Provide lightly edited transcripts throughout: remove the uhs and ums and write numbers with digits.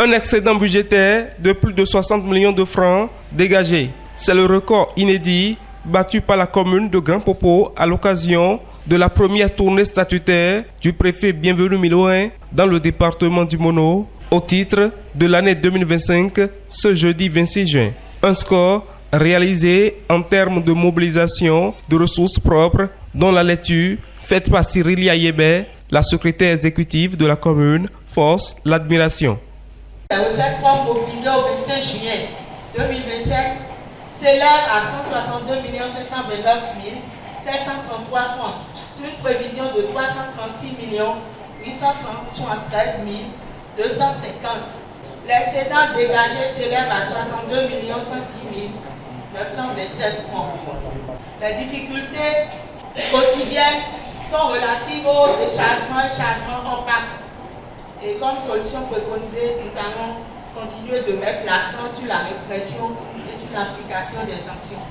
Un excédent budgétaire de plus de 60 millions de francs dégagé. C'est le record inédit battu par la commune de Grand Popo à l'occasion de la première tournée statutaire du préfet Bienvenu Milorin dans le département du Mono au titre de l'année 2025 ce jeudi 26 juin. Un score réalisé en termes de mobilisation de ressources propres dont la lecture faite par Cyrilia Yébé, la secrétaire exécutive de la commune, force l'admiration. Les recettes propres mobilisées au 25 juillet 2027 s'élèvent à 162 529 733 francs sur une prévision de 336 873 250. L'excédent dégagé s'élève à 62 110 927 francs. Les difficultés quotidiennes sont relatives au déchargement et chargement opaque. Et comme solution préconisée, nous allons continuer de mettre l'accent sur la répression et sur l'application des sanctions.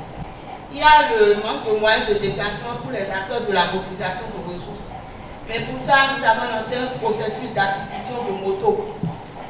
Il y a le manque de moyens de déplacement pour les acteurs de la mobilisation de ressources. Mais pour ça, nous avons lancé un processus d'acquisition de motos.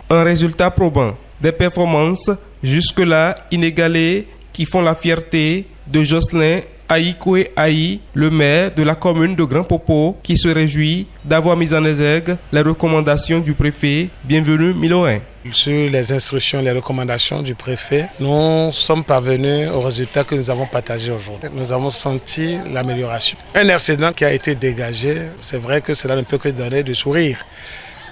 Un résultat probant, des performances jusque-là inégalées qui font la fierté de Jocelyn Aïkoué Aï, le maire de la commune de Grand Popo, qui se réjouit d'avoir mis en exergue les recommandations du préfet Bienvenu Milorin. Sur les instructions, les recommandations du préfet, nous sommes parvenus au résultat que nous avons partagé aujourd'hui. Nous avons senti l'amélioration. Un excédent qui a été dégagé, c'est vrai que cela ne peut que donner du sourire.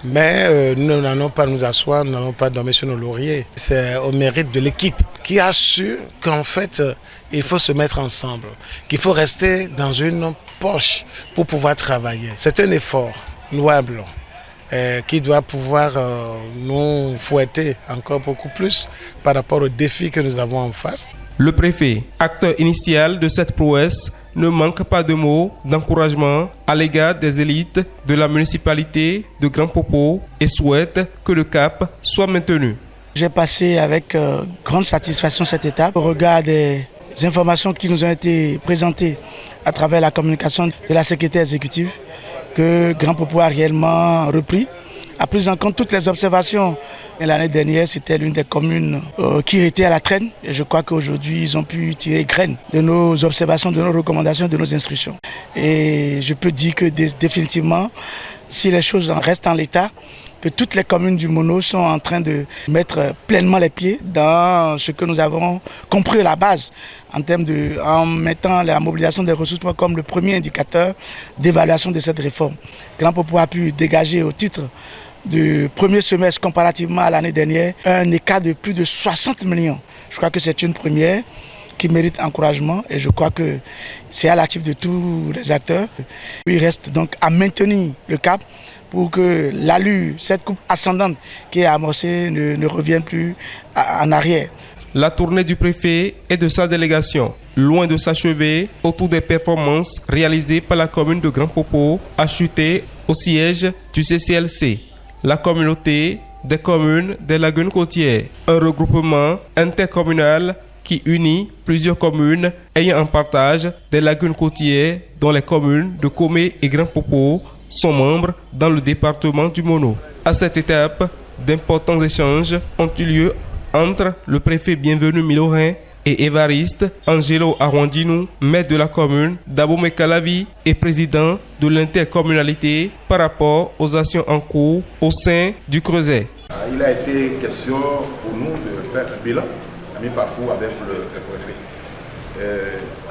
Mais nous n'allons pas nous asseoir, nous n'allons pas dormir sur nos lauriers. C'est au mérite de l'équipe qui a su qu'en fait, il faut se mettre ensemble, qu'il faut rester dans une poche pour pouvoir travailler. C'est un effort louable qui doit pouvoir nous fouetter encore beaucoup plus par rapport aux défis que nous avons en face. Le préfet, acteur initial de cette prouesse, ne manque pas de mots d'encouragement à l'égard des élites de la municipalité de Grand Popo et souhaite que le cap soit maintenu. J'ai passé avec grande satisfaction cette étape au regard des informations qui nous ont été présentées à travers la communication de la secrétaire exécutive que Grand Popo a réellement repris, a pris en compte toutes les observations. Et l'année dernière, c'était l'une des communes qui était à la traîne. Et je crois qu'aujourd'hui, ils ont pu tirer graine de nos observations, de nos recommandations, de nos instructions. Et je peux dire que définitivement, si les choses restent en l'état, que toutes les communes du Mono sont en train de mettre pleinement les pieds dans ce que nous avons compris à la base en mettant la mobilisation des ressources comme le premier indicateur d'évaluation de cette réforme. Grand Popo a pu dégager au titre du premier semestre comparativement à l'année dernière un écart de plus de 60 millions. Je crois que c'est une première qui mérite encouragement et je crois que c'est à l'actif de tous les acteurs. Il reste donc à maintenir le cap pour que l'allure, cette coupe ascendante qui est amorcée ne revienne plus en arrière. La tournée du préfet et de sa délégation, loin de s'achever autour des performances réalisées par la commune de Grand Popo, a chuté au siège du CCLC, la communauté des communes des lagunes côtières, un regroupement intercommunal qui unit plusieurs communes ayant en partage des lagunes côtières dont les communes de Komé et Grand Popo sont membres dans le département du Mono. À cette étape, d'importants échanges ont eu lieu entre le préfet Bienvenu Milorin et Évariste Angelo Arwandinou, maire de la commune d'Abomey-Calavi et président de l'intercommunalité par rapport aux actions en cours au sein du Creuset. Il a été question pour nous de faire un bilan à mi-parcours avec le préfet.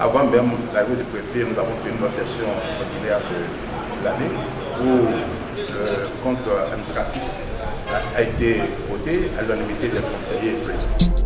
Avant même l'arrivée du préfet, nous avons tenu une session ordinaire de l'année où le compte administratif a été voté à l'unanimité des conseillers présents.